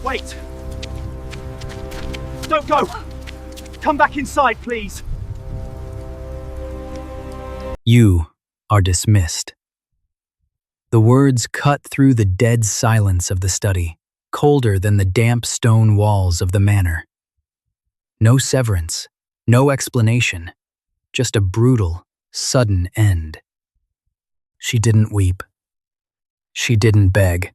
Wait! Don't go! Come back inside, please! You are dismissed. The words cut through the dead silence of the study, colder than the damp stone walls of the manor. No severance, no explanation, just a brutal, sudden end. She didn't weep. She didn't beg.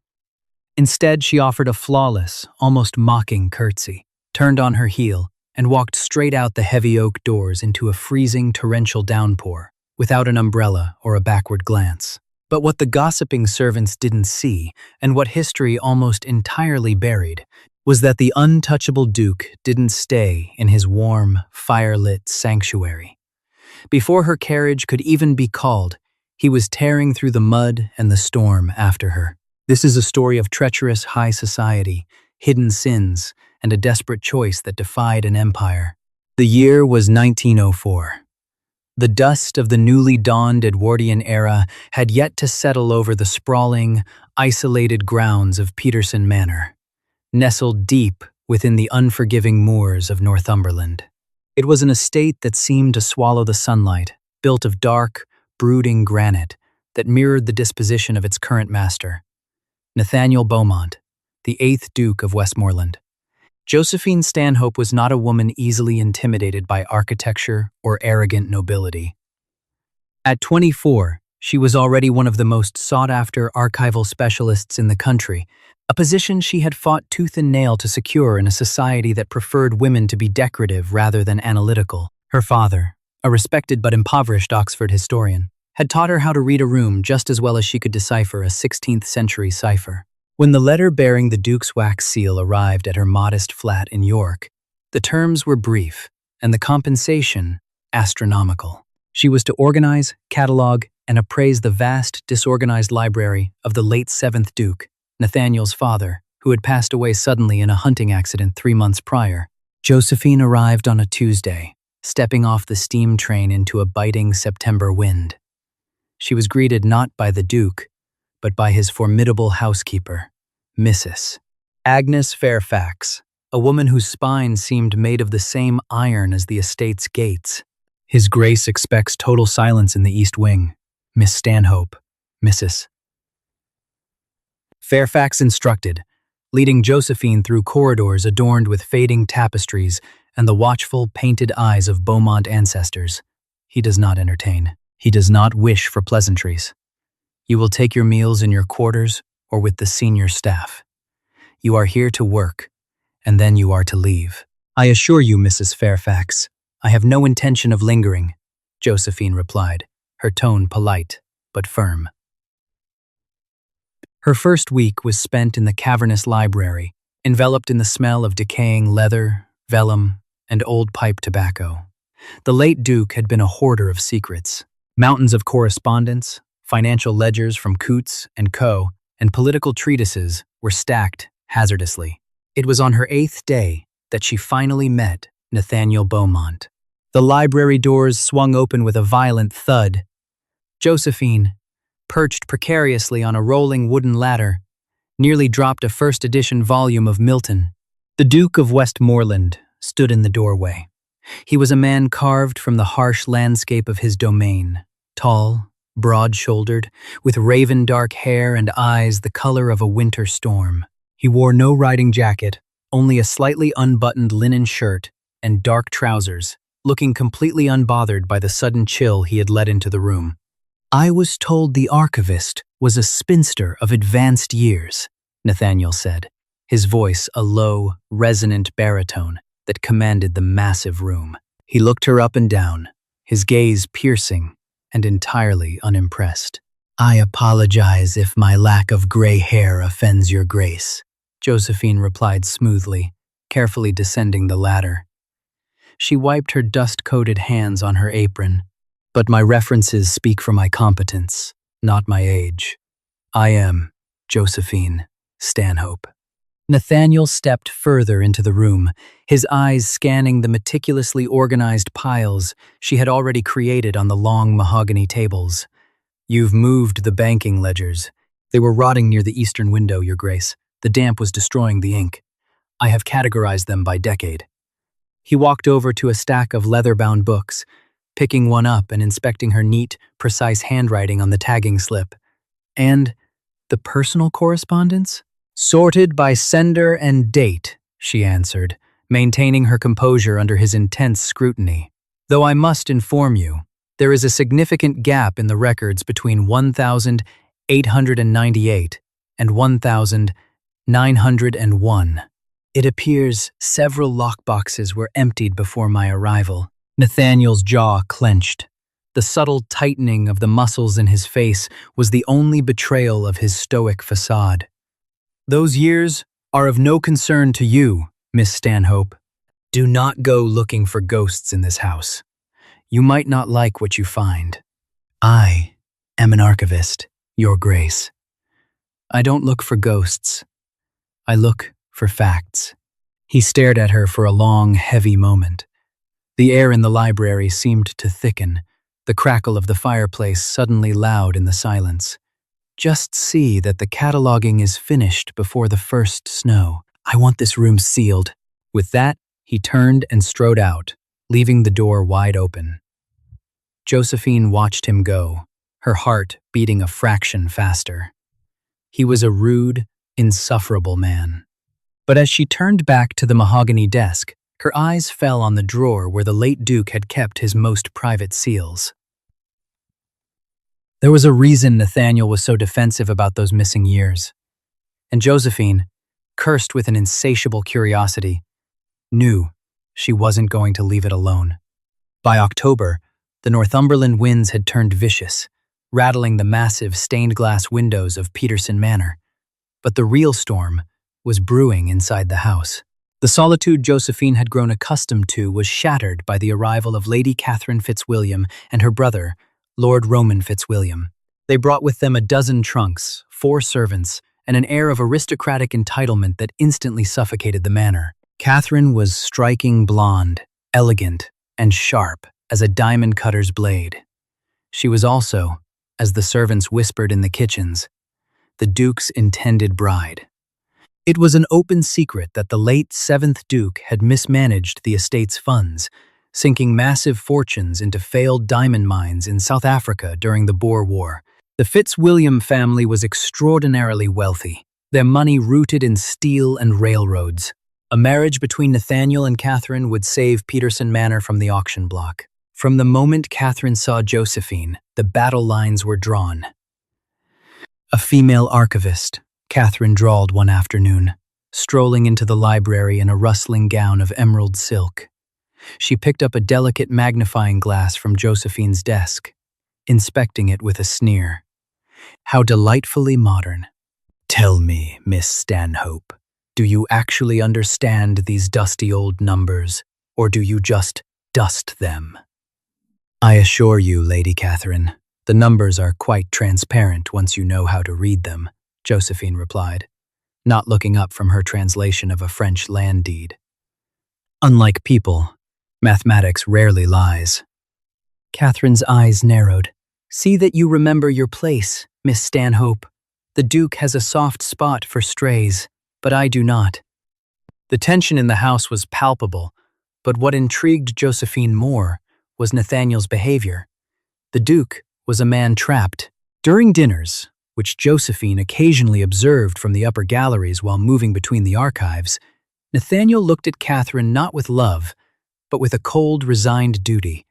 Instead, she offered a flawless, almost mocking curtsy, turned on her heel, and walked straight out the heavy oak doors into a freezing, torrential downpour, without an umbrella or a backward glance. But what the gossiping servants didn't see, and what history almost entirely buried, was that the untouchable Duke didn't stay in his warm, fire-lit sanctuary. Before her carriage could even be called, he was tearing through the mud and the storm after her. This is a story of treacherous high society, hidden sins, and a desperate choice that defied an empire. The year was 1904. The dust of the newly dawned Edwardian era had yet to settle over the sprawling, isolated grounds of Peterson Manor, nestled deep within the unforgiving moors of Northumberland. It was an estate that seemed to swallow the sunlight, built of dark, brooding granite that mirrored the disposition of its current master, Nathaniel Beaumont, the 8th Duke of Westmoreland. Josephine Stanhope was not a woman easily intimidated by architecture or arrogant nobility. At 24, she was already one of the most sought-after archival specialists in the country, a position she had fought tooth and nail to secure in a society that preferred women to be decorative rather than analytical. Her father, a respected but impoverished Oxford historian, had taught her how to read a room just as well as she could decipher a 16th-century cipher. When the letter bearing the Duke's wax seal arrived at her modest flat in York, the terms were brief and the compensation astronomical. She was to organize, catalog, and appraise the vast, disorganized library of the late 7th Duke, Nathaniel's father, who had passed away suddenly in a hunting accident 3 months prior. Josephine arrived on a Tuesday, stepping off the steam train into a biting September wind. She was greeted not by the Duke, but by his formidable housekeeper, Mrs. Agnes Fairfax, a woman whose spine seemed made of the same iron as the estate's gates. His Grace expects total silence in the East Wing. Miss Stanhope, Mrs. Fairfax instructed, leading Josephine through corridors adorned with fading tapestries and the watchful, painted eyes of Beaumont ancestors. He does not entertain. He does not wish for pleasantries. You will take your meals in your quarters or with the senior staff. You are here to work, and then you are to leave. I assure you, Mrs. Fairfax, I have no intention of lingering, Josephine replied, her tone polite but firm. Her first week was spent in the cavernous library, enveloped in the smell of decaying leather, vellum, and old pipe tobacco. The late Duke had been a hoarder of secrets. Mountains of correspondence, financial ledgers from Coutts and Co., and political treatises were stacked hazardously. It was on her 8th day that she finally met Nathaniel Beaumont. The library doors swung open with a violent thud. Josephine, perched precariously on a rolling wooden ladder, nearly dropped a first-edition volume of Milton. The Duke of Westmoreland stood in the doorway. He was a man carved from the harsh landscape of his domain, tall, broad-shouldered, with raven-dark hair and eyes the color of a winter storm. He wore no riding jacket, only a slightly unbuttoned linen shirt and dark trousers, looking completely unbothered by the sudden chill he had let into the room. I was told the archivist was a spinster of advanced years, Nathaniel said, his voice a low, resonant baritone that commanded the massive room. He looked her up and down, his gaze piercing and entirely unimpressed. I apologize if my lack of gray hair offends your grace, Josephine replied smoothly, carefully descending the ladder. She wiped her dust-coated hands on her apron. But my references speak for my competence, not my age. I am Josephine Stanhope. Nathaniel stepped further into the room, his eyes scanning the meticulously organized piles she had already created on the long mahogany tables. You've moved the banking ledgers. They were rotting near the eastern window, Your Grace. The damp was destroying the ink. I have categorized them by decade. He walked over to a stack of leather-bound books, picking one up and inspecting her neat, precise handwriting on the tagging slip. And the personal correspondence? Sorted by sender and date, she answered, maintaining her composure under his intense scrutiny. Though I must inform you, there is a significant gap in the records between 1,898 and 1,901. It appears several lockboxes were emptied before my arrival. Nathaniel's jaw clenched. The subtle tightening of the muscles in his face was the only betrayal of his stoic facade. Those years are of no concern to you, Miss Stanhope. Do not go looking for ghosts in this house. You might not like what you find. I am an archivist, Your Grace. I don't look for ghosts. I look for facts. He stared at her for a long, heavy moment. The air in the library seemed to thicken, the crackle of the fireplace suddenly loud in the silence. Just see that the cataloging is finished before the first snow. I want this room sealed. With that, he turned and strode out, leaving the door wide open. Josephine watched him go, her heart beating a fraction faster. He was a rude, insufferable man. But as she turned back to the mahogany desk, her eyes fell on the drawer where the late Duke had kept his most private seals. There was a reason Nathaniel was so defensive about those missing years. And Josephine, cursed with an insatiable curiosity, knew she wasn't going to leave it alone. By October, the Northumberland winds had turned vicious, rattling the massive stained-glass windows of Peterson Manor. But the real storm was brewing inside the house. The solitude Josephine had grown accustomed to was shattered by the arrival of Lady Catherine Fitzwilliam and her brother, Lord Roman Fitzwilliam. They brought with them a dozen trunks, 4 servants, and an air of aristocratic entitlement that instantly suffocated the manor. Catherine was striking blonde, elegant, and sharp as a diamond cutter's blade. She was also, as the servants whispered in the kitchens, the Duke's intended bride. It was an open secret that the late 7th Duke had mismanaged the estate's funds, sinking massive fortunes into failed diamond mines in South Africa during the Boer War. The Fitzwilliam family was extraordinarily wealthy, their money rooted in steel and railroads. A marriage between Nathaniel and Catherine would save Peterson Manor from the auction block. From the moment Catherine saw Josephine, the battle lines were drawn. A female archivist, Catherine drawled one afternoon, strolling into the library in a rustling gown of emerald silk. She picked up a delicate magnifying glass from Josephine's desk, inspecting it with a sneer. How delightfully modern. Tell me, Miss Stanhope, do you actually understand these dusty old numbers, or do you just dust them? I assure you, Lady Catherine, the numbers are quite transparent once you know how to read them, Josephine replied, not looking up from her translation of a French land deed. Unlike people, mathematics rarely lies. Catherine's eyes narrowed. See that you remember your place, Miss Stanhope. The Duke has a soft spot for strays, but I do not. The tension in the house was palpable, but what intrigued Josephine more was Nathaniel's behavior. The Duke was a man trapped. During dinners, which Josephine occasionally observed from the upper galleries while moving between the archives, Nathaniel looked at Catherine not with love, but with a cold, resigned duty.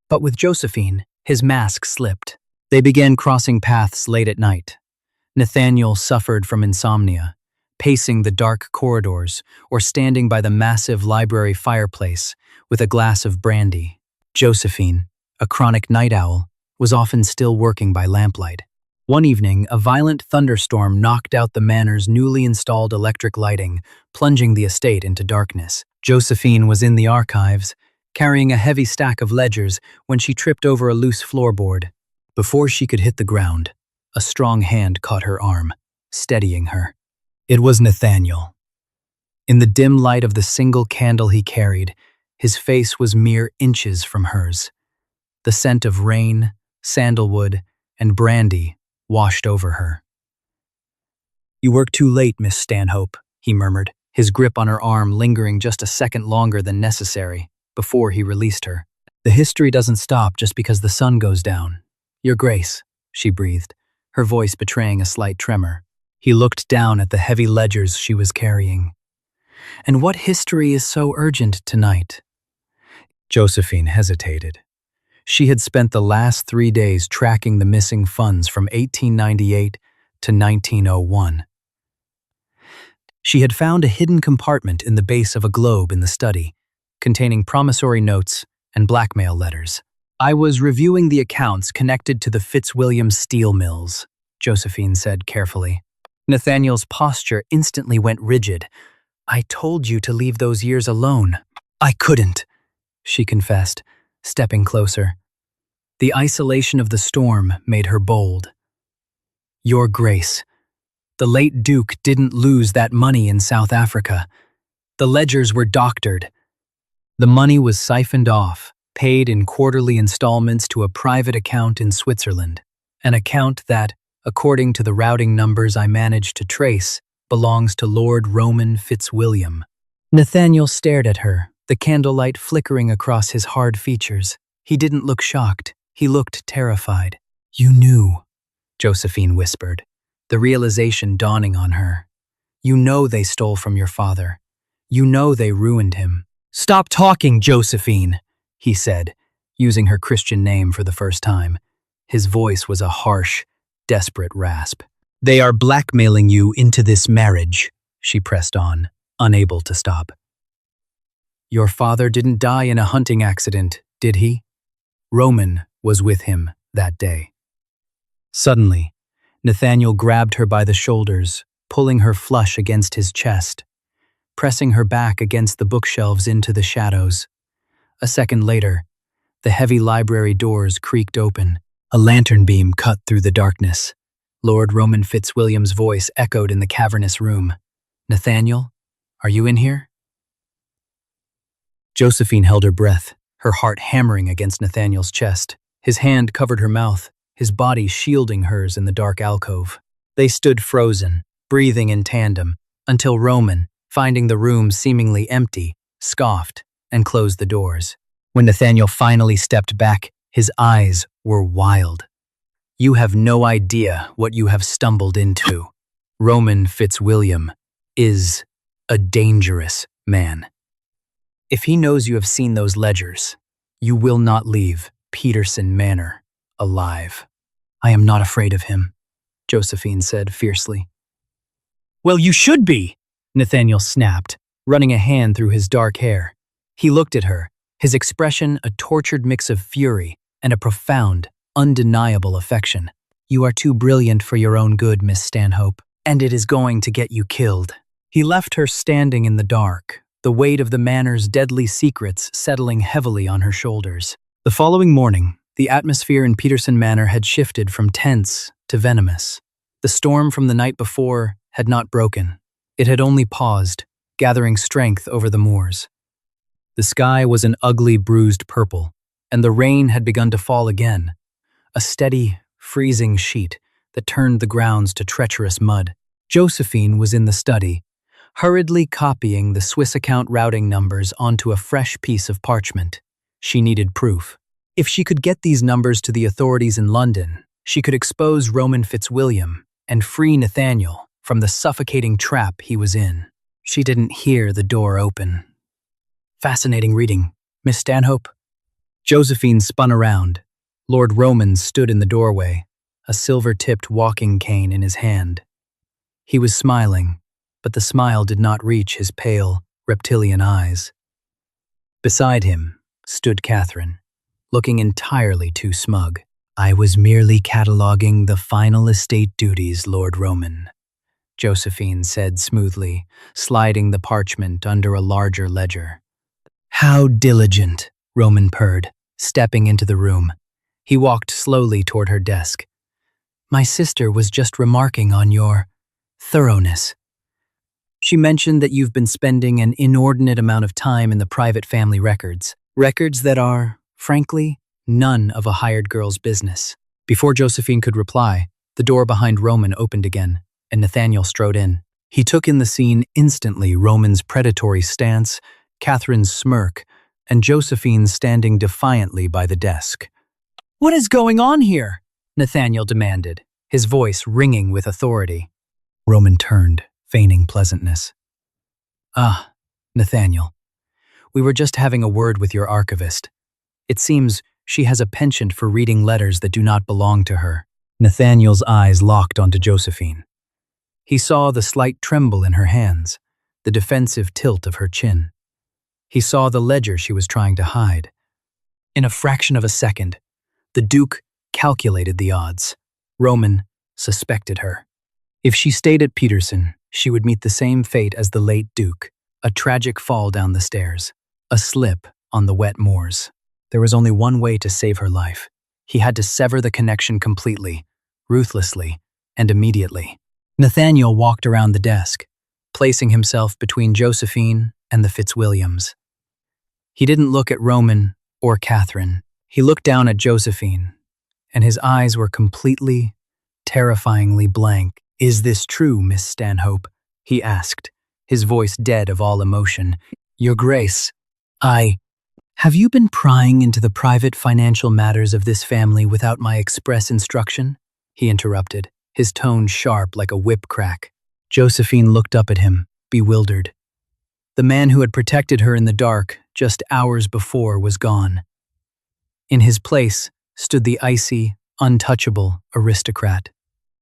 But with Josephine, his mask slipped. They began crossing paths late at night. Nathaniel suffered from insomnia, pacing the dark corridors or standing by the massive library fireplace with a glass of brandy. Josephine, a chronic night owl, was often still working by lamplight. One evening, a violent thunderstorm knocked out the manor's newly installed electric lighting, plunging the estate into darkness. Josephine was in the archives, carrying a heavy stack of ledgers when she tripped over a loose floorboard. Before she could hit the ground, a strong hand caught her arm, steadying her. It was Nathaniel. In the dim light of the single candle he carried, his face was mere inches from hers. The scent of rain, sandalwood, and brandy washed over her. You work too late, Miss Stanhope, he murmured, his grip on her arm lingering just a second longer than necessary before he released her. The history doesn't stop just because the sun goes down. Your Grace, she breathed, her voice betraying a slight tremor. He looked down at the heavy ledgers she was carrying. And what history is so urgent tonight? Josephine hesitated. She had spent the last 3 days tracking the missing funds from 1898 to 1901. She had found a hidden compartment in the base of a globe in the study, containing promissory notes and blackmail letters. I was reviewing the accounts connected to the Fitzwilliam steel mills, Josephine said carefully. Nathaniel's posture instantly went rigid. I told you to leave those years alone. I couldn't, she confessed, stepping closer. The isolation of the storm made her bold. Your Grace, the late Duke didn't lose that money in South Africa. The ledgers were doctored. The money was siphoned off, paid in quarterly installments to a private account in Switzerland, an account that, according to the routing numbers I managed to trace, belongs to Lord Roman Fitzwilliam. Nathaniel stared at her, the candlelight flickering across his hard features. He didn't look shocked. He looked terrified. You knew, Josephine whispered, the realization dawning on her. You know they stole from your father. You know they ruined him. Stop talking, Josephine, he said, using her Christian name for the first time. His voice was a harsh, desperate rasp. They are blackmailing you into this marriage, she pressed on, unable to stop. Your father didn't die in a hunting accident, did he? Roman was with him that day. Suddenly, Nathaniel grabbed her by the shoulders, pulling her flush against his chest, pressing her back against the bookshelves into the shadows. A second later, the heavy library doors creaked open. A lantern beam cut through the darkness. Lord Roman Fitzwilliam's voice echoed in the cavernous room. Nathaniel, are you in here? Josephine held her breath, her heart hammering against Nathaniel's chest. His hand covered her mouth, his body shielding hers in the dark alcove. They stood frozen, breathing in tandem, until Roman, finding the room seemingly empty, scoffed and closed the doors. When Nathaniel finally stepped back, his eyes were wild. You have no idea what you have stumbled into. Roman Fitzwilliam is a dangerous man. If he knows you have seen those ledgers, you will not leave Peterson Manor alive. I am not afraid of him, Josephine said fiercely. Well, you should be, Nathaniel snapped, running a hand through his dark hair. He looked at her, his expression a tortured mix of fury and a profound, undeniable affection. You are too brilliant for your own good, Miss Stanhope, and it is going to get you killed. He left her standing in the dark, the weight of the manor's deadly secrets settling heavily on her shoulders. The following morning, the atmosphere in Peterson Manor had shifted from tense to venomous. The storm from the night before had not broken. It had only paused, gathering strength over the moors. The sky was an ugly, bruised purple, and the rain had begun to fall again, a steady, freezing sheet that turned the grounds to treacherous mud. Josephine was in the study, hurriedly copying the Swiss account routing numbers onto a fresh piece of parchment. She needed proof. If she could get these numbers to the authorities in London, she could expose Roman Fitzwilliam and free Nathaniel from the suffocating trap he was in. She didn't hear the door open. Fascinating reading, Miss Stanhope. Josephine spun around. Lord Roman stood in the doorway, a silver-tipped walking cane in his hand. He was smiling, but the smile did not reach his pale, reptilian eyes. Beside him stood Catherine, looking entirely too smug. I was merely cataloguing the final estate duties, Lord Roman, Josephine said smoothly, sliding the parchment under a larger ledger. How diligent, Roman purred, stepping into the room. He walked slowly toward her desk. My sister was just remarking on your thoroughness. She mentioned that you've been spending an inordinate amount of time in the private family records. Records that are, frankly, none of a hired girl's business. Before Josephine could reply, the door behind Roman opened again, and Nathaniel strode in. He took in the scene instantly, Roman's predatory stance, Catherine's smirk, and Josephine standing defiantly by the desk. "What is going on here?" Nathaniel demanded, his voice ringing with authority. Roman turned, feigning pleasantness. "Ah, Nathaniel, we were just having a word with your archivist. It seems she has a penchant for reading letters that do not belong to her." Nathaniel's eyes locked onto Josephine. He saw the slight tremble in her hands, the defensive tilt of her chin. He saw the ledger she was trying to hide. In a fraction of a second, the Duke calculated the odds. Roman suspected her. If she stayed at Peterson, she would meet the same fate as the late Duke, a tragic fall down the stairs, a slip on the wet moors. There was only one way to save her life. He had to sever the connection completely, ruthlessly, and immediately. Nathaniel walked around the desk, placing himself between Josephine and the Fitzwilliams. He didn't look at Roman or Catherine. He looked down at Josephine, and his eyes were completely, terrifyingly blank. "Is this true, Miss Stanhope?" he asked, his voice dead of all emotion. "Your Grace, Have you been prying into the private financial matters of this family without my express instruction?" he interrupted, his tone sharp like a whip crack. Josephine looked up at him, bewildered. The man who had protected her in the dark just hours before was gone. In his place stood the icy, untouchable aristocrat.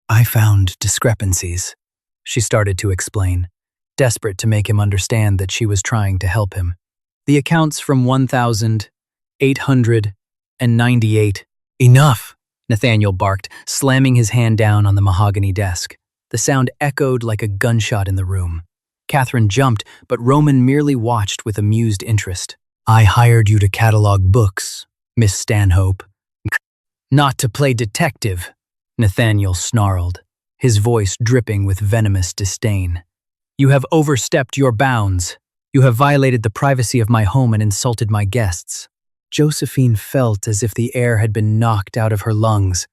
"I found discrepancies," she started to explain, desperate to make him understand that she was trying to help him. "The accounts from 1,898. "Enough!" Nathaniel barked, slamming his hand down on the mahogany desk. The sound echoed like a gunshot in the room. Catherine jumped, but Roman merely watched with amused interest. "I hired you to catalog books, Miss Stanhope." "Not to play detective," Nathaniel snarled, his voice dripping with venomous disdain. "You have overstepped your bounds. You have violated the privacy of my home and insulted my guests." Josephine felt as if the air had been knocked out of her lungs.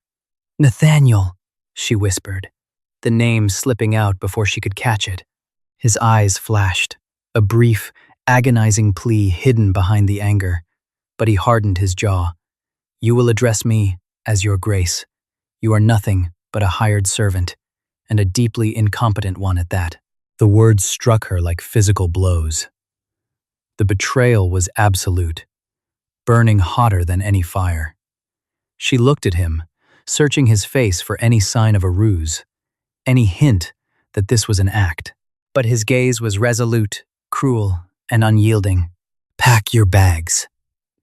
"Nathaniel," she whispered, the name slipping out before she could catch it. His eyes flashed, a brief, agonizing plea hidden behind the anger, but he hardened his jaw. "You will address me as your Grace. You are nothing but a hired servant, and a deeply incompetent one at that." The words struck her like physical blows. The betrayal was absolute, burning hotter than any fire. She looked at him, searching his face for any sign of a ruse, any hint that this was an act. But his gaze was resolute, cruel, and unyielding. "Pack your bags,"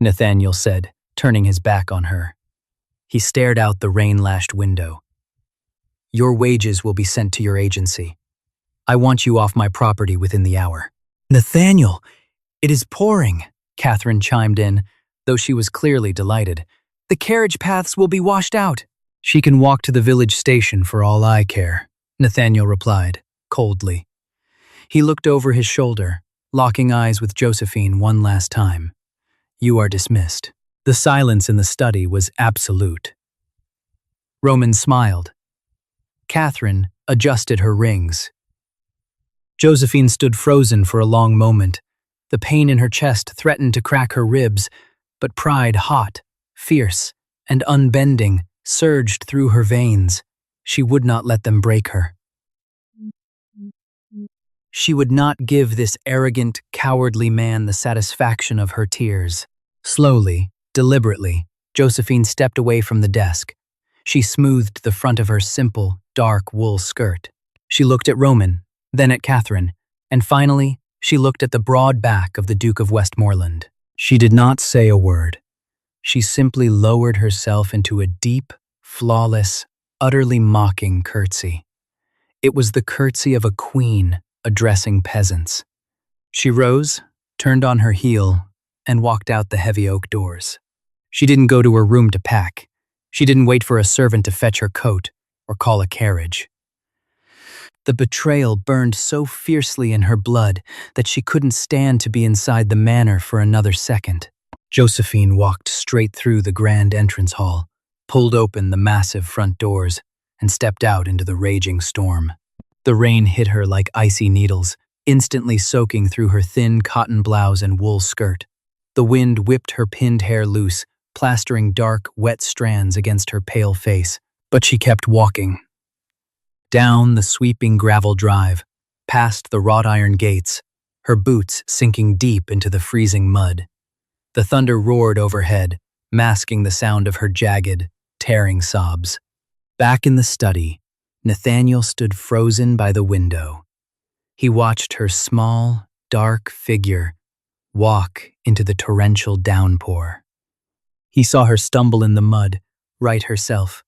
Nathaniel said, turning his back on her. He stared out the rain-lashed window. "Your wages will be sent to your agency. I want you off my property within the hour." "Nathaniel, it is pouring," Catherine chimed in, though she was clearly delighted. "The carriage paths will be washed out." "She can walk to the village station for all I care," Nathaniel replied, coldly. He looked over his shoulder, locking eyes with Josephine one last time. "You are dismissed." The silence in the study was absolute. Roman smiled. Catherine adjusted her rings. Josephine stood frozen for a long moment. The pain in her chest threatened to crack her ribs, but pride, hot, fierce, and unbending, surged through her veins. She would not let them break her. She would not give this arrogant, cowardly man the satisfaction of her tears. Slowly, deliberately, Josephine stepped away from the desk. She smoothed the front of her simple, dark wool skirt. She looked at Roman, then at Catherine, and finally, she looked at the broad back of the Duke of Westmoreland. She did not say a word. She simply lowered herself into a deep, flawless, utterly mocking curtsy. It was the curtsy of a queen addressing peasants. She rose, turned on her heel, and walked out the heavy oak doors. She didn't go to her room to pack. She didn't wait for a servant to fetch her coat or call a carriage. The betrayal burned so fiercely in her blood that she couldn't stand to be inside the manor for another second. Josephine walked straight through the grand entrance hall, pulled open the massive front doors, and stepped out into the raging storm. The rain hit her like icy needles, instantly soaking through her thin cotton blouse and wool skirt. The wind whipped her pinned hair loose, plastering dark, wet strands against her pale face. But she kept walking. Down the sweeping gravel drive, past the wrought iron gates, her boots sinking deep into the freezing mud. The thunder roared overhead, masking the sound of her jagged, tearing sobs. Back in the study, Nathaniel stood frozen by the window. He watched her small, dark figure walk into the torrential downpour. He saw her stumble in the mud, right herself,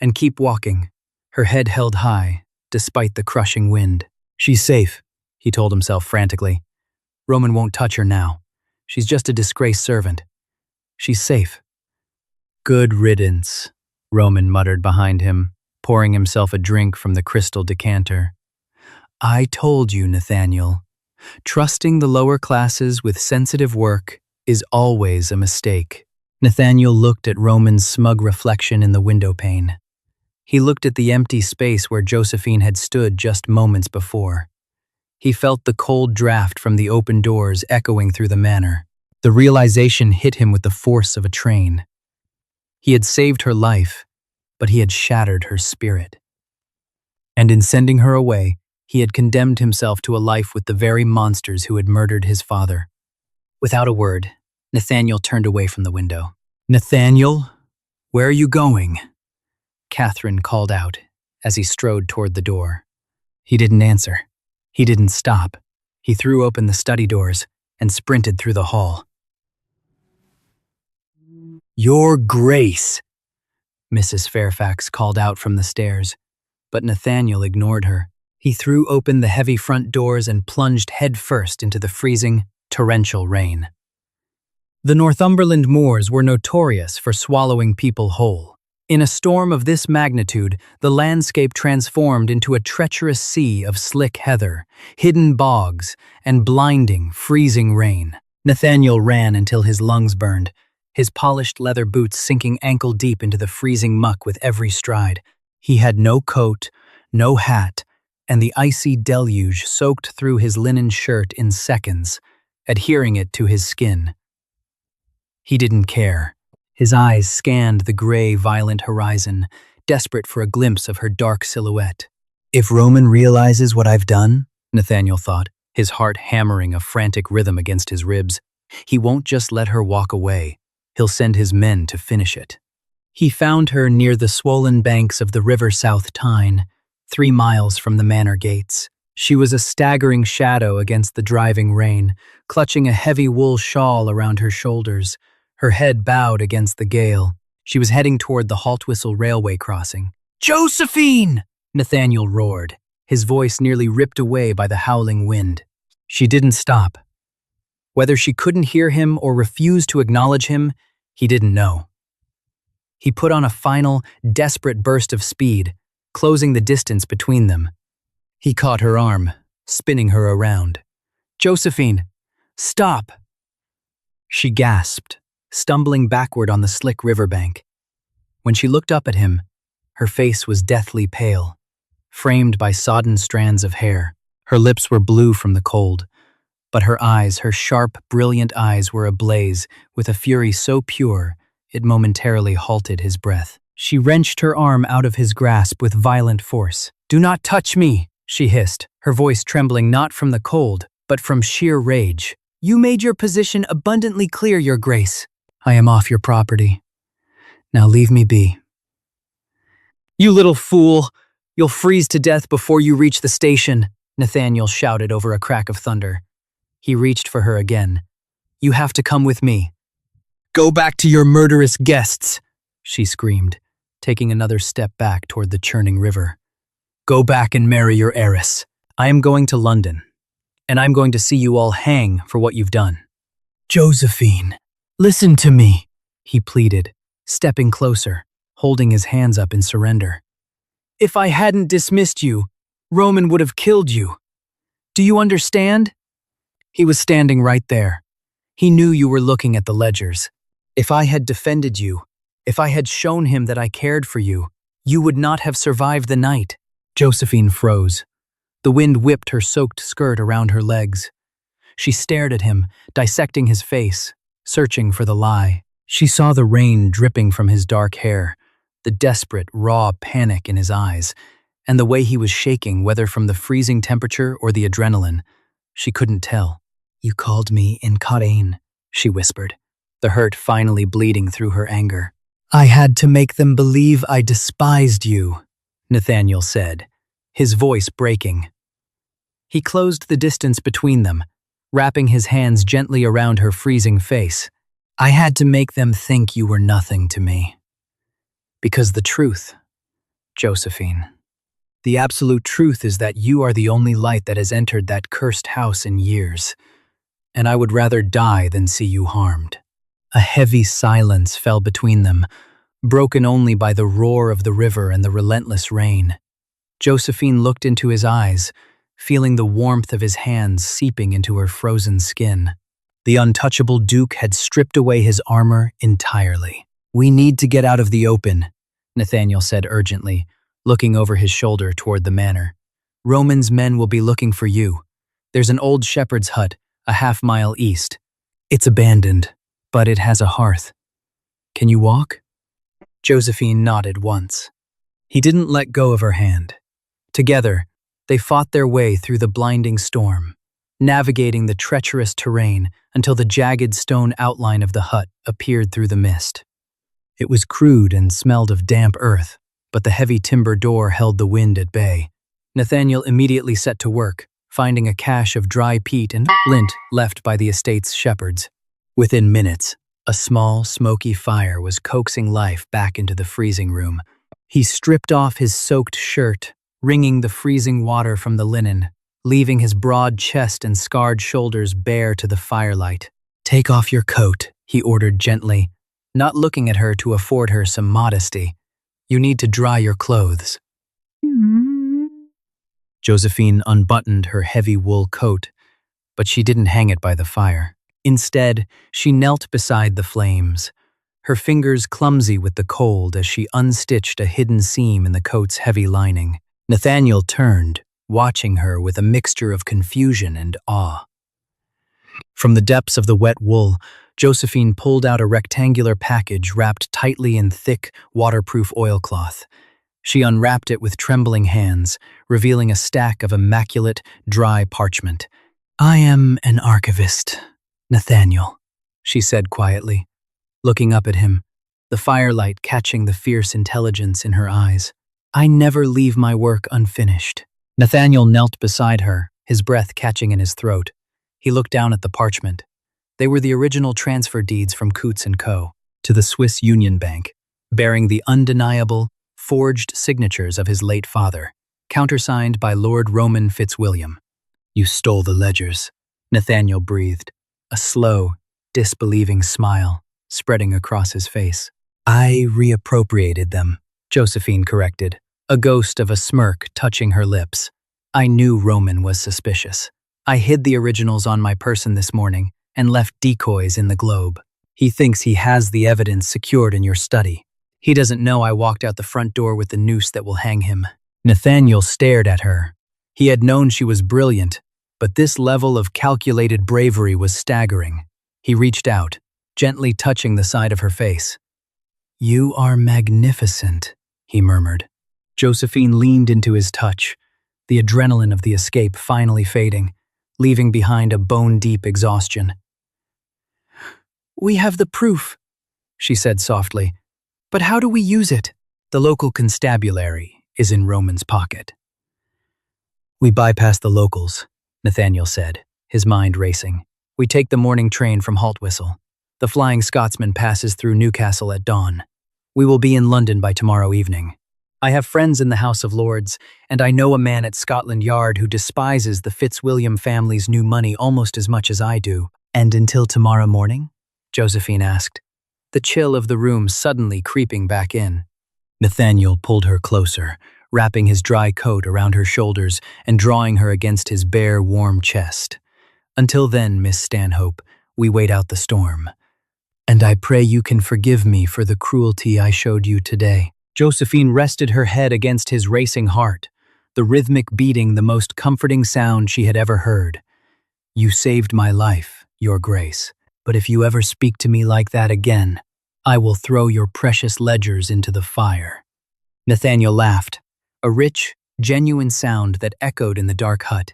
and keep walking, her head held high, despite the crushing wind. She's safe, he told himself frantically. Roman won't touch her now. She's just a disgraced servant. She's safe. Good riddance, Roman muttered behind him, pouring himself a drink from the crystal decanter. I told you, Nathaniel. Trusting the lower classes with sensitive work is always a mistake. Nathaniel looked at Roman's smug reflection in the window pane. He looked at the empty space where Josephine had stood just moments before. He felt the cold draft from the open doors echoing through the manor. The realization hit him with the force of a train. He had saved her life, but he had shattered her spirit. And in sending her away, he had condemned himself to a life with the very monsters who had murdered his father. Without a word, Nathaniel turned away from the window. Nathaniel, where are you going? Catherine called out as he strode toward the door. He didn't answer. He didn't stop. He threw open the study doors and sprinted through the hall. Your Grace, Mrs. Fairfax called out from the stairs, but Nathaniel ignored her. He threw open the heavy front doors and plunged headfirst into the freezing, torrential rain. The Northumberland moors were notorious for swallowing people whole. In a storm of this magnitude, the landscape transformed into a treacherous sea of slick heather, hidden bogs, and blinding, freezing rain. Nathaniel ran until his lungs burned, his polished leather boots sinking ankle-deep into the freezing muck with every stride. He had no coat, no hat, and the icy deluge soaked through his linen shirt in seconds, adhering it to his skin. He didn't care. His eyes scanned the gray, violent horizon, desperate for a glimpse of her dark silhouette. If Roman realizes what I've done, Nathaniel thought, his heart hammering a frantic rhythm against his ribs, he won't just let her walk away. He'll send his men to finish it. He found her near the swollen banks of the river South Tyne, 3 miles from the manor gates. She was a staggering shadow against the driving rain, clutching a heavy wool shawl around her shoulders, her head bowed against the gale. She was heading toward the Haltwhistle railway crossing. Josephine! Nathaniel roared, his voice nearly ripped away by the howling wind. She didn't stop. Whether she couldn't hear him or refused to acknowledge him, he didn't know. He put on a final, desperate burst of speed, closing the distance between them. He caught her arm, spinning her around. Josephine, stop! She gasped, stumbling backward on the slick riverbank. When she looked up at him, her face was deathly pale, framed by sodden strands of hair. Her lips were blue from the cold, but her eyes, her sharp, brilliant eyes, were ablaze with a fury so pure it momentarily halted his breath. She wrenched her arm out of his grasp with violent force. Do not touch me, she hissed, her voice trembling not from the cold, but from sheer rage. You made your position abundantly clear, Your Grace. I am off your property. Now leave me be. You little fool! You'll freeze to death before you reach the station, Nathaniel shouted over a crack of thunder. He reached for her again. You have to come with me. Go back to your murderous guests, she screamed, taking another step back toward the churning river. Go back and marry your heiress. I am going to London, and I'm going to see you all hang for what you've done. Josephine, listen to me, he pleaded, stepping closer, holding his hands up in surrender. If I hadn't dismissed you, Roman would have killed you. Do you understand? He was standing right there. He knew you were looking at the ledgers. If I had defended you, if I had shown him that I cared for you, you would not have survived the night. Josephine froze. The wind whipped her soaked skirt around her legs. She stared at him, dissecting his face, searching for the lie. She saw the rain dripping from his dark hair, the desperate, raw panic in his eyes, and the way he was shaking, whether from the freezing temperature or the adrenaline. She couldn't tell. "You called me incarnate," she whispered, the hurt finally bleeding through her anger. "I had to make them believe I despised you," Nathaniel said, his voice breaking. He closed the distance between them, wrapping his hands gently around her freezing face. "I had to make them think you were nothing to me. Because the truth, Josephine, the absolute truth is that you are the only light that has entered that cursed house in years, and I would rather die than see you harmed." A heavy silence fell between them, broken only by the roar of the river and the relentless rain. Josephine looked into his eyes, feeling the warmth of his hands seeping into her frozen skin. The untouchable Duke had stripped away his armor entirely. "We need to get out of the open," Nathaniel said urgently, looking over his shoulder toward the manor. "Roman's men will be looking for you. There's an old shepherd's hut, a half-mile east. It's abandoned, but it has a hearth. Can you walk?" Josephine nodded once. He didn't let go of her hand. Together, they fought their way through the blinding storm, navigating the treacherous terrain until the jagged stone outline of the hut appeared through the mist. It was crude and smelled of damp earth, but the heavy timber door held the wind at bay. Nathaniel immediately set to work, finding a cache of dry peat and lint left by the estate's shepherds. Within minutes, a small, smoky fire was coaxing life back into the freezing room. He stripped off his soaked shirt, wringing the freezing water from the linen, leaving his broad chest and scarred shoulders bare to the firelight. "Take off your coat," he ordered gently, not looking at her to afford her some modesty. "You need to dry your clothes." Josephine unbuttoned her heavy wool coat, but she didn't hang it by the fire. Instead, she knelt beside the flames, her fingers clumsy with the cold as she unstitched a hidden seam in the coat's heavy lining. Nathaniel turned, watching her with a mixture of confusion and awe. From the depths of the wet wool, Josephine pulled out a rectangular package wrapped tightly in thick, waterproof oilcloth. She unwrapped it with trembling hands, revealing a stack of immaculate, dry parchment. "I am an archivist, Nathaniel," she said quietly, looking up at him, the firelight catching the fierce intelligence in her eyes. "I never leave my work unfinished." Nathaniel knelt beside her, his breath catching in his throat. He looked down at the parchment. They were the original transfer deeds from Coots & Co. to the Swiss Union Bank, bearing the undeniable, forged signatures of his late father, countersigned by Lord Roman Fitzwilliam. "You stole the ledgers," Nathaniel breathed, a slow, disbelieving smile spreading across his face. "I reappropriated them," Josephine corrected, a ghost of a smirk touching her lips. "I knew Roman was suspicious. I hid the originals on my person this morning and left decoys in the globe. He thinks he has the evidence secured in your study. He doesn't know I walked out the front door with the noose that will hang him." Nathaniel stared at her. He had known she was brilliant, but this level of calculated bravery was staggering. He reached out, gently touching the side of her face. "You are magnificent," he murmured. Josephine leaned into his touch, the adrenaline of the escape finally fading, leaving behind a bone-deep exhaustion. "We have the proof," she said softly. "But how do we use it?" "The local constabulary is in Roman's pocket." "We bypass the locals," Nathaniel said, his mind racing. "We take the morning train from Haltwhistle. The Flying Scotsman passes through Newcastle at dawn. We will be in London by tomorrow evening. I have friends in the House of Lords, and I know a man at Scotland Yard who despises the Fitzwilliam family's new money almost as much as I do." "And until tomorrow morning?" Josephine asked, the chill of the room suddenly creeping back in. Nathaniel pulled her closer, wrapping his dry coat around her shoulders and drawing her against his bare, warm chest. "Until then, Miss Stanhope, we wait out the storm. And I pray you can forgive me for the cruelty I showed you today." Josephine rested her head against his racing heart, the rhythmic beating the most comforting sound she had ever heard. "You saved my life, Your Grace, but if you ever speak to me like that again, I will throw your precious ledgers into the fire." Nathaniel laughed, a rich, genuine sound that echoed in the dark hut.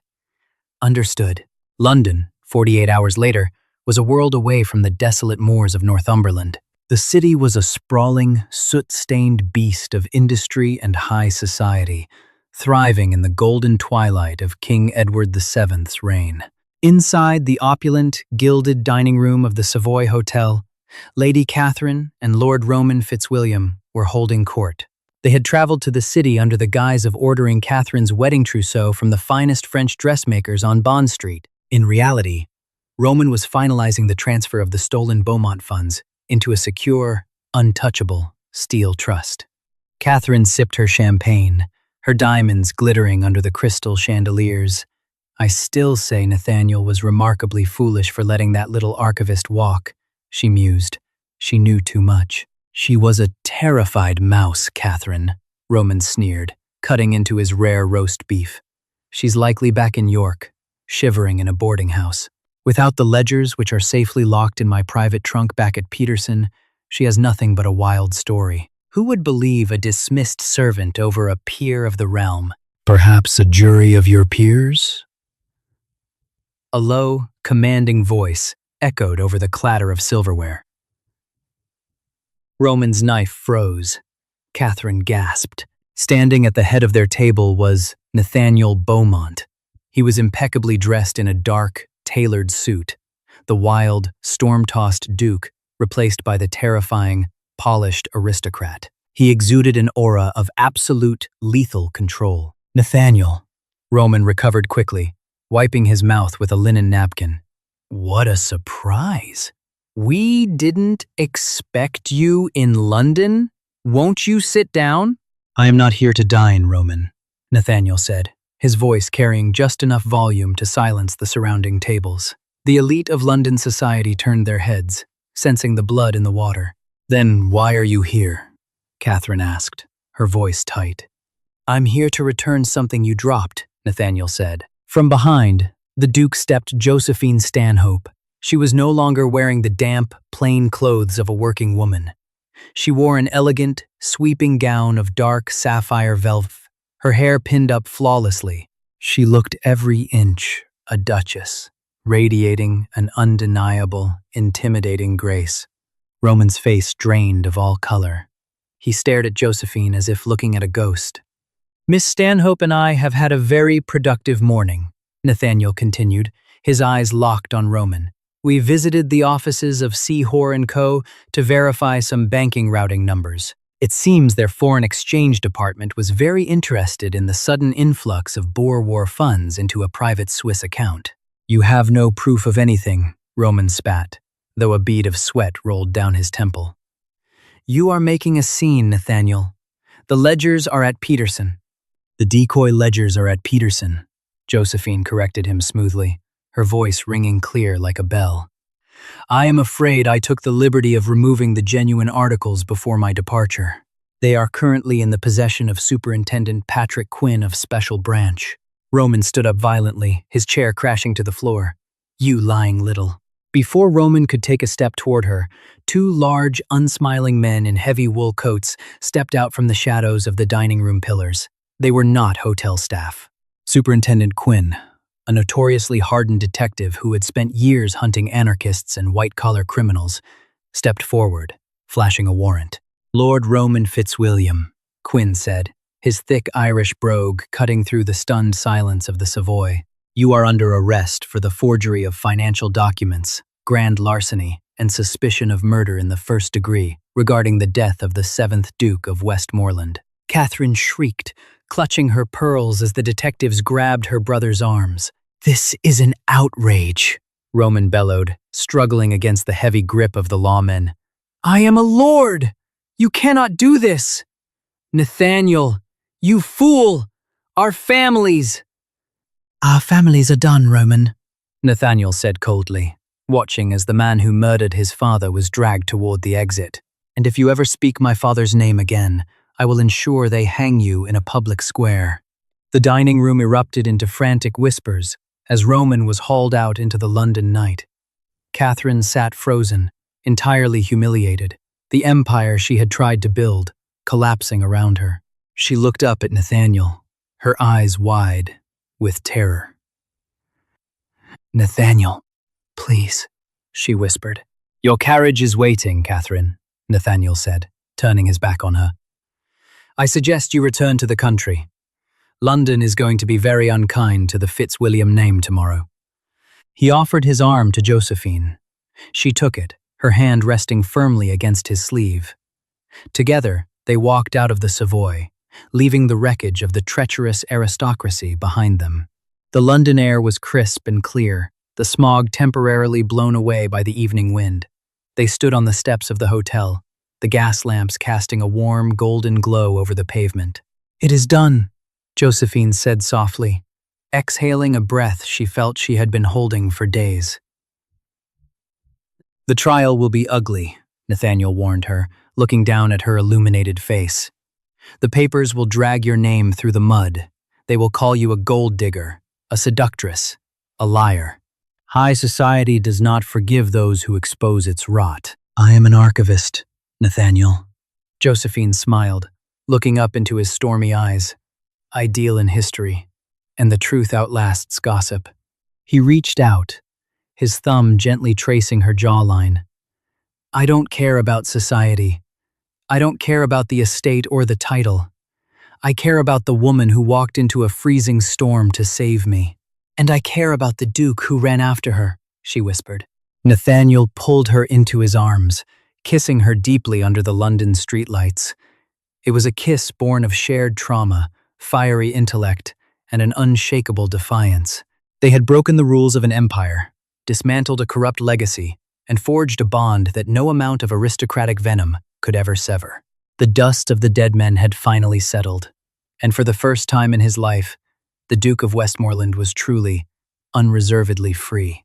Understood. London, 48 hours later, was a world away from the desolate moors of Northumberland. The city was a sprawling, soot-stained beast of industry and high society, thriving in the golden twilight of King Edward VII's reign. Inside the opulent, gilded dining room of the Savoy Hotel, Lady Catherine and Lord Roman Fitzwilliam were holding court. They had traveled to the city under the guise of ordering Catherine's wedding trousseau from the finest French dressmakers on Bond Street. In reality, Roman was finalizing the transfer of the stolen Beaumont funds into a secure, untouchable steel trust. Catherine sipped her champagne, her diamonds glittering under the crystal chandeliers. "I still say Nathaniel was remarkably foolish for letting that little archivist walk," she mused. She knew too much. "She was a terrified mouse, Catherine," Roman sneered, cutting into his rare roast beef. "She's likely back in York, shivering in a boarding house. Without the ledgers, which are safely locked in my private trunk back at Peterson, she has nothing but a wild story. Who would believe a dismissed servant over a peer of the realm? Perhaps a jury of your peers?" A low, commanding voice echoed over the clatter of silverware. Roman's knife froze. Catherine gasped. Standing at the head of their table was Nathaniel Beaumont. He was impeccably dressed in a dark, tailored suit, the wild, storm-tossed duke replaced by the terrifying, polished aristocrat. He exuded an aura of absolute, lethal control. "Nathaniel," Roman recovered quickly, wiping his mouth with a linen napkin. "What a surprise! We didn't expect you in London. Won't you sit down?" "I am not here to dine, Roman," Nathaniel said, his voice carrying just enough volume to silence the surrounding tables. The elite of London society turned their heads, sensing the blood in the water. "Then why are you here?" Catherine asked, her voice tight. "I'm here to return something you dropped," Nathaniel said. From behind, the Duke stepped Josephine Stanhope. She was no longer wearing the damp, plain clothes of a working woman. She wore an elegant, sweeping gown of dark sapphire velvet, her hair pinned up flawlessly. She looked every inch a duchess, radiating an undeniable, intimidating grace. Roman's face drained of all color. He stared at Josephine as if looking at a ghost. "Miss Stanhope and I have had a very productive morning," Nathaniel continued, his eyes locked on Roman. "We visited the offices of Seahor & Co. to verify some banking routing numbers. It seems their foreign exchange department was very interested in the sudden influx of Boer War funds into a private Swiss account." "You have no proof of anything," Roman spat, though a bead of sweat rolled down his temple. "You are making a scene, Nathaniel. The ledgers are at Peterson." "The decoy ledgers are at Peterson," Josephine corrected him smoothly, her voice ringing clear like a bell. "I am afraid I took the liberty of removing the genuine articles before my departure. They are currently in the possession of Superintendent Patrick Quinn of Special Branch." Roman stood up violently, his chair crashing to the floor. "You lying little." Before Roman could take a step toward her, two large, unsmiling men in heavy wool coats stepped out from the shadows of the dining room pillars. They were not hotel staff. Superintendent Quinn, a notoriously hardened detective who had spent years hunting anarchists and white-collar criminals, stepped forward, flashing a warrant. "Lord Roman Fitzwilliam," Quinn said, his thick Irish brogue cutting through the stunned silence of the Savoy. "You are under arrest for the forgery of financial documents, grand larceny, and suspicion of murder in the first degree regarding the death of the 7th Duke of Westmoreland." Catherine shrieked, clutching her pearls as the detectives grabbed her brother's arms. "This is an outrage," Roman bellowed, struggling against the heavy grip of the lawmen. "I am a lord! You cannot do this! Nathaniel, you fool! Our families!" "Our families are done, Roman," Nathaniel said coldly, watching as the man who murdered his father was dragged toward the exit. "And if you ever speak my father's name again, I will ensure they hang you in a public square." The dining room erupted into frantic whispers as Roman was hauled out into the London night. Catherine sat frozen, entirely humiliated, the empire she had tried to build collapsing around her. She looked up at Nathaniel, her eyes wide with terror. "Nathaniel, please," she whispered. "Your carriage is waiting, Catherine," Nathaniel said, turning his back on her. "I suggest you return to the country. London is going to be very unkind to the Fitzwilliam name tomorrow." He offered his arm to Josephine. She took it, her hand resting firmly against his sleeve. Together, they walked out of the Savoy, leaving the wreckage of the treacherous aristocracy behind them. The London air was crisp and clear, the smog temporarily blown away by the evening wind. They stood on the steps of the hotel, the gas lamps casting a warm, golden glow over the pavement. "It is done," Josephine said softly, exhaling a breath she felt she had been holding for days. "The trial will be ugly," Nathaniel warned her, looking down at her illuminated face. "The papers will drag your name through the mud. They will call you a gold digger, a seductress, a liar. High society does not forgive those who expose its rot." "I am an archivist, Nathaniel." Josephine smiled, looking up into his stormy eyes. "Ideal in history, and the truth outlasts gossip." He reached out, his thumb gently tracing her jawline. "I don't care about society. I don't care about the estate or the title. I care about the woman who walked into a freezing storm to save me. And I care about the Duke who ran after her," she whispered. Nathaniel pulled her into his arms, kissing her deeply under the London streetlights. It was a kiss born of shared trauma, fiery intellect, and an unshakable defiance. They had broken the rules of an empire, dismantled a corrupt legacy, and forged a bond that no amount of aristocratic venom could ever sever. The dust of the dead men had finally settled, and for the first time in his life, the Duke of Westmoreland was truly, unreservedly free.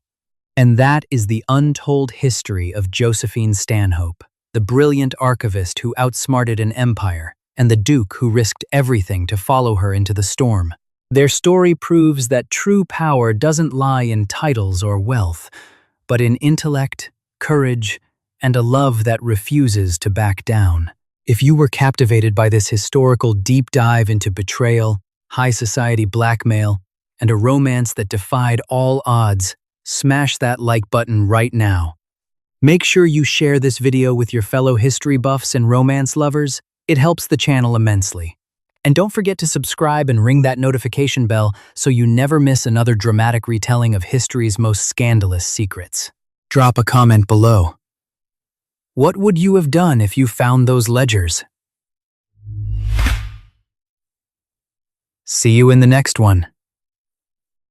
And that is the untold history of Josephine Stanhope, the brilliant archivist who outsmarted an empire, and the Duke who risked everything to follow her into the storm. Their story proves that true power doesn't lie in titles or wealth, but in intellect, courage, and a love that refuses to back down. If you were captivated by this historical deep dive into betrayal, high society blackmail, and a romance that defied all odds, smash that like button right now. Make sure you share this video with your fellow history buffs and romance lovers. It helps the channel immensely. And don't forget to subscribe and ring that notification bell so you never miss another dramatic retelling of history's most scandalous secrets. Drop a comment below. What would you have done if you found those ledgers? See you in the next one.